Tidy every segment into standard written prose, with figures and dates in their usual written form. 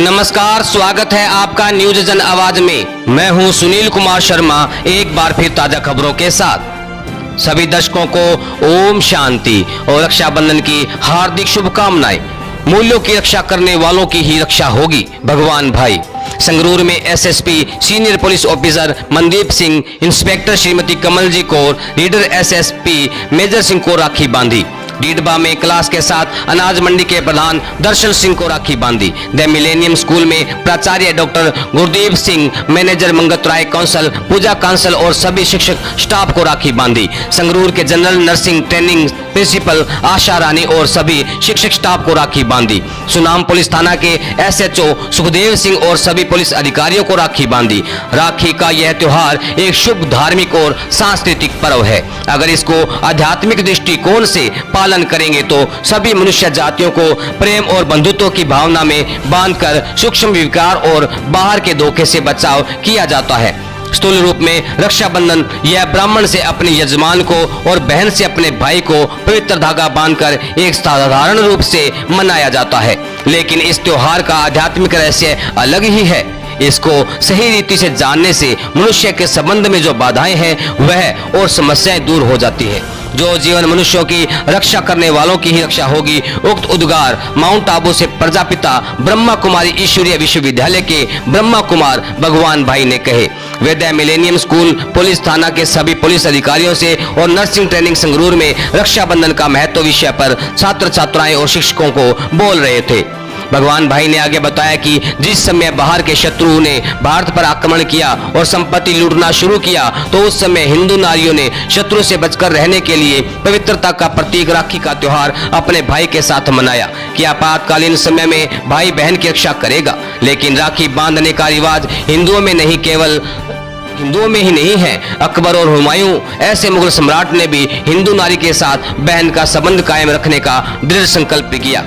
नमस्कार, स्वागत है आपका न्यूज जन आवाज में। मैं हूं सुनील कुमार शर्मा, एक बार फिर ताजा खबरों के साथ। सभी दर्शकों को ओम शांति और रक्षाबंधन की हार्दिक शुभकामनाएं। मूल्यों की रक्षा करने वालों की ही रक्षा होगी, भगवान भाई। संगरूर में SSP senior police officer Mandeep Singh, inspector Shrimati Kamal ji Kaur, leader SSP Major Singh को राखी बांधी। डीडबा में क्लास के साथ अनाज मंडी के प्रधान दर्शन सिंह को राखी बांधी। द मिलेनियम स्कूल में प्राचार्य डॉक्टर गुरदीप सिंह, मैनेजर मंगत राय कौंसल, पूजा कांसल और सभी शिक्षक स्टाफ को राखी बांधी। संगरूर के general nursing training principal Asha Rani और सभी शिक्षक स्टाफ को राखी बांधी। सुनाम पुलिस थाना के एसएचओ सुखदेव सिंह और सभी पुलिस अधिकारियों को राखी बांधी। राखी का यह त्योहार एक शुभ धार्मिक और सांस्कृतिक पर्व है। अगर इसको आध्यात्मिक दृष्टिकोण से पालन करेंगे तो सभी मनुष्य जातियों को प्रेम और बंधुत्व की भावना में बांधकर सूक्ष्म विकार और बाहर के धोखे से बचाव किया जाता है। स्थूल रूप में रक्षाबंधन यह ब्राह्मण से अपने यजमान को और बहन से अपने भाई को पवित्र धागा बांधकर एक साधारण रूप से मनाया जाता है, लेकिन इस त्योहार का आध्यात्मिक रहस्य अलग ही है। इसको सही रीति से जानने से मनुष्य के संबंध में जो बाधाएं हैं वह और समस्याएं दूर हो जाती है। जो जीवन मनुष्यों की रक्षा करने वालों की ही रक्षा होगी, उक्त उद्गार माउंट आबू से प्रजापिता ब्रह्मा कुमारी ईश्वरीय विश्वविद्यालय के ब्रह्मा कुमार भगवान भाई ने कहे। Way the millennium school police थाना के सभी पुलिस अधिकारियों से और नर्सिंग ट्रेनिंग संगरूर में रक्षाबंधन का महत्व विषय पर छात्र छात्राएं और शिक्षकों को बोल रहे थे। भगवान भाई ने आगे बताया कि जिस समय बाहर के शत्रुओं ने भारत पर आक्रमण किया और संपत्ति लूटना शुरू किया, तो उस समय हिंदू नारियों ने शत्रु से बचकर रहने के लिए पवित्रता का प्रतीक राखी का त्योहार अपने भाई के साथ मनाया कि आपातकालीन समय में भाई बहन की रक्षा करेगा। लेकिन राखी बांधने का रिवाज हिंदुओं में नहीं, केवल हिंदुओं में ही नहीं है। अकबर और हुमायूं ऐसे मुगल सम्राट ने भी हिंदू नारी के साथ बहन का संबंध कायम रखने का दृढ़ संकल्प किया।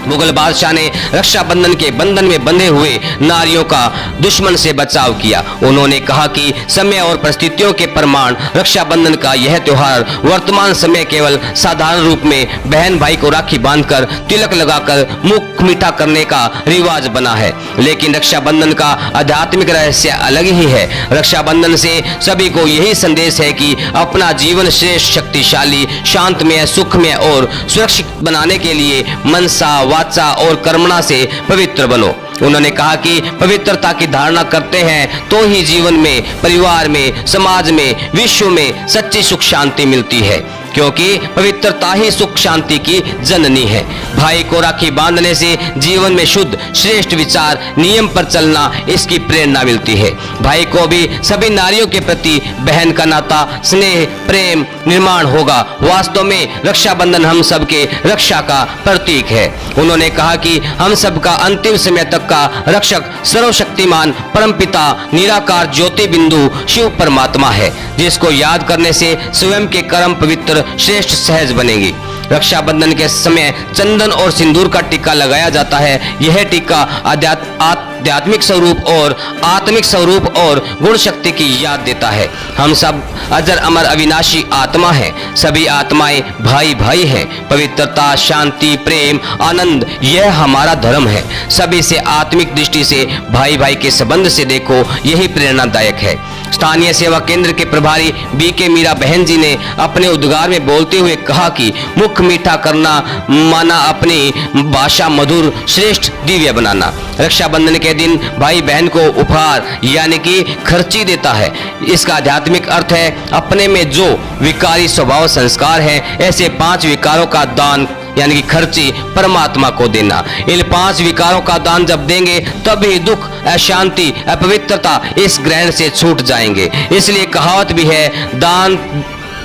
मुगल बादशाह ने रक्षाबंधन के बंधन में बंधे हुए नारियों का दुश्मन से बचाव किया। उन्होंने कहा कि समय और परिस्थितियों के प्रमाण रक्षाबंधन का यह त्योहार वर्तमान समय केवल साधारण रूप में बहन भाई को राखी बांधकर तिलक लगाकर मुख मीठा करने का रिवाज बना है, लेकिन रक्षाबंधन का आध्यात्मिक रहस्य अलग ही है। रक्षाबंधन से सभी को यही संदेश है कि अपना जीवन श्रेष्ठ, शक्तिशाली, शांतमय, सुखमय और सुरक्षित बनाने के लिए मनसा, वाचा और कर्मणा से पवित्र बनो। उन्होंने कहा कि पवित्रता की धारणा करते हैं तो ही जीवन में, परिवार में, समाज में, विश्व में सच्ची सुख शांति मिलती है, क्योंकि पवित्रता ही सुख शांति की जननी है। भाई को राखी बांधने से जीवन में शुद्ध, श्रेष्ठ विचार, नियम पर चलना, इसकी प्रेरणा मिलती है। भाई को भी सभी नारियों के प्रति बहन का नाता, स्नेह, प्रेम निर्माण होगा। वास्तव में रक्षाबंधन हम सबके रक्षा का प्रतीक है। उन्होंने कहा कि हम सबका अंतिम समय तक का रक्षक सर्वशक्तिमान परमपिता निराकार ज्योति बिंदु शिव परमात्मा है, जिसको याद करने से स्वयं के कर्म पवित्र, श्रेष्ठ, सहज बनेगी। रक्षाबंधन के समय चंदन और सिंदूर का टीका लगाया जाता है। यह टीका आध्यात्मिक स्वरूप और आत्मिक स्वरूप और गुण शक्ति की याद देता है। हम सब अजर अमर अविनाशी आत्मा हैं। सभी आत्माएं भाई भाई हैं। पवित्रता, शांति, प्रेम, आनंद, यह हमारा धर्म है। सभी से आत्मिक दृष्टि से भाई भाई के संबंध से देखो, यही प्रेरणादायक है। स्थानीय सेवा केंद्र के प्रभारी बीके मीरा बहन जी ने अपने उद्गार में बोलते हुए कहा कि मुख मीठा करना माना अपनी भाषा मधुर, श्रेष्ठ, दिव्य बनाना। रक्षाबंधन के दिन भाई बहन को उपहार यानी कि खर्ची देता है। इसका आध्यात्मिक अर्थ है अपने में जो विकारी स्वभाव संस्कार है, ऐसे 5 विकारों का दान यानी कि खर्ची परमात्मा को देना। इन 5 विकारों का दान जब देंगे तभी दुख, अशांति, अपवित्रता इस ग्रहण से छूट जाएंगे। इसलिए कहावत भी है, दान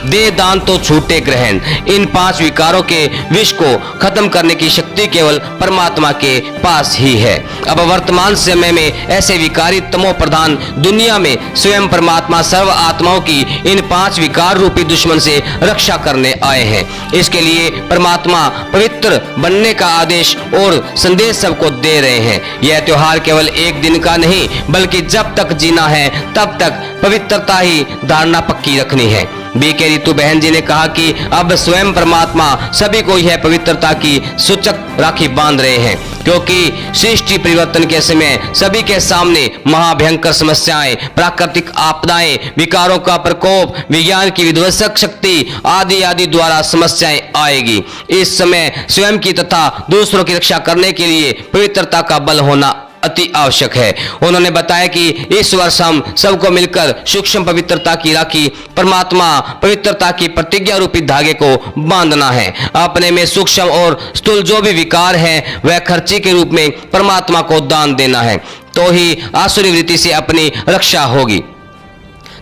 दे दान तो छूटे ग्रहण। इन 5 विकारों के विष को खत्म करने की शक्ति केवल परमात्मा के पास ही है। अब वर्तमान समय में ऐसे विकारी तमो प्रधान दुनिया में स्वयं परमात्मा सर्व आत्माओं की इन 5 विकार रूपी दुश्मन से रक्षा करने आए हैं। इसके लिए परमात्मा पवित्र बनने का आदेश और संदेश सबको दे रहे हैं। यह त्योहार केवल एक दिन का नहीं, बल्कि जब तक जीना है तब तक पवित्रता ही धारणा पक्की रखनी है। बीके रितु बहन जी ने कहा कि अब स्वयं परमात्मा सभी को यह पवित्रता की सूचक राखी बांध रहे हैं, क्योंकि सृष्टि परिवर्तन के समय सभी के सामने महाभयंकर समस्याएं, प्राकृतिक आपदाएं, विकारों का प्रकोप, विज्ञान की विध्वंसक शक्ति आदि आदि द्वारा समस्याएं आएगी। इस समय स्वयं की तथा दूसरों की रक्षा करने के लिए पवित्रता का बल होना अति आवश्यक है। उन्होंने बताया कि इस वर्ष हम सबको मिलकर सूक्ष्म पवित्रता की राखी परमात्मा पवित्रता की प्रतिज्ञा रूपी धागे को बांधना है। अपने में सूक्ष्म और स्थूल जो भी विकार हैं वह खर्ची के रूप में परमात्मा को दान देना है, तो ही आसुरी वृत्ति से अपनी रक्षा होगी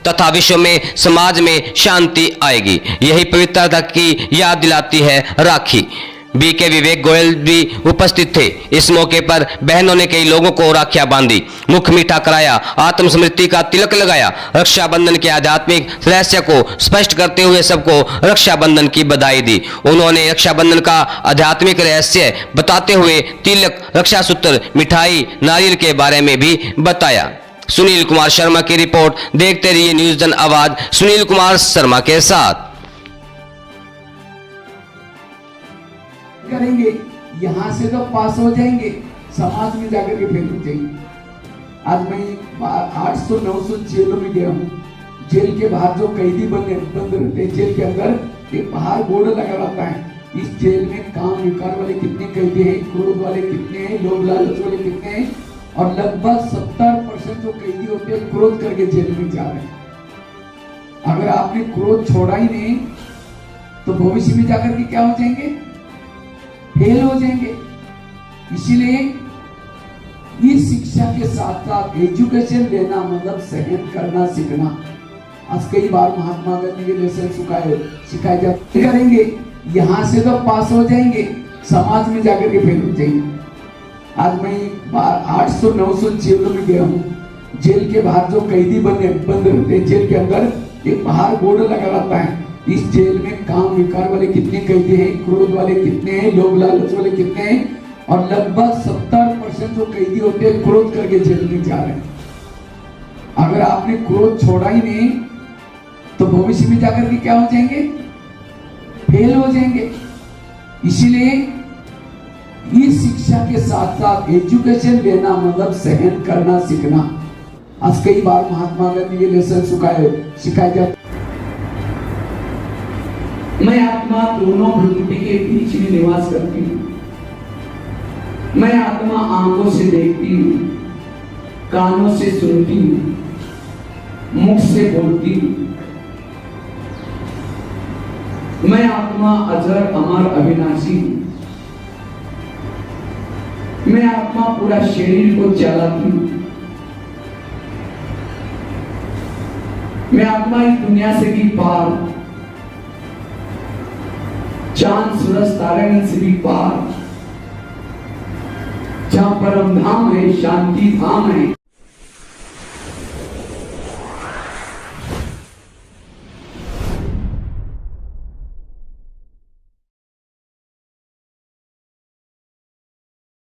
तथा विश्व में समाज में शांति आएगी। यही पवित्रता की याद दिलाती है राखी। बीके विवेक गोयल भी उपस्थित थे। इस मौके पर बहनों ने कई लोगों को राखियां बांधी, मुख मीठा कराया, आत्मस्मृति का तिलक लगाया। रक्षाबंधन के आध्यात्मिक रहस्य को स्पष्ट करते हुए सबको रक्षाबंधन की बधाई दी। उन्होंने रक्षाबंधन का आध्यात्मिक रहस्य बताते हुए तिलक, रक्षा सूत्र, मिठाई, नारियल के बारे में भी बताया। सुनील कुमार शर्मा की रिपोर्ट। देखते रहिए न्यूज जन आवाज, सुनील कुमार शर्मा के साथ। करेंगे यहाँ से तो पास हो जाएंगे, समाज में जाकर के फेल हो जाएंगे। आज मैं 800-900 जेलों में गया हूँ। जेल के बाहर जो कैदी बंद रहते हैं, जेल के अंदर एक बाहर बोर्ड लगा रहता है, इस जेल में काम विकार वाले कितने कैदी हैं, क्रोध वाले कितने हैं, लोभ लालच वाले कितने हैं, और लगभग 70% जो कैदी होते हैं क्रोध करके जेल में जा रहे हैं। अगर आपने क्रोध छोड़ा ही नहीं तो भविष्य में जाकर के क्या हो जाएंगे, फेल हो जाएंगे। इसीलिए इस शिक्षा के साथ साथ एजुकेशन लेना मतलब सहन करना सीखना। आज कई बार महात्मा गांधी के लेसन सिखाए जाते करेंगे, यहाँ से तो पास हो जाएंगे, समाज में जाकर के फेल हो जाएंगे। आज मैं 800-900 जेलों में गया हूँ। जेल के बाहर जो कैदी बंद रहते हैं, जेल के अंदर एक बाहर बोर्ड लगा रहता है, इस जेल में काम विकार वाले कितने कैदी हैं, क्रोध वाले कितने हैं, लोभ लालच वाले कितने हैं, और लगभग 70% जो कैदी होते हैं क्रोध करके जेल में जा रहे हैं। अगर आपने क्रोध छोड़ा ही नहीं तो भविष्य में जाकर के क्या हो जाएंगे, फेल हो जाएंगे। इसीलिए इस शिक्षा के साथ साथ एजुकेशन लेना मतलब सहन करना सीखना। आज कई बार महात्मा गांधी के लेसन सिखाए जाते। मैं आत्मा दोनों भ्रुकुटी के बीच में निवास करती हूँ। मैं आत्मा आंखों से देखती हूँ, कानों से सुनती हूँ, मुख से बोलती हूँ। मैं आत्मा अजर अमर अविनाशी हूँ। मैं आत्मा पूरा शरीर को चलाती हूँ। मैं आत्मा इस दुनिया से भी पार, चांद सूरज तारे से भी पार, जहां परम धाम है, शांति धाम है,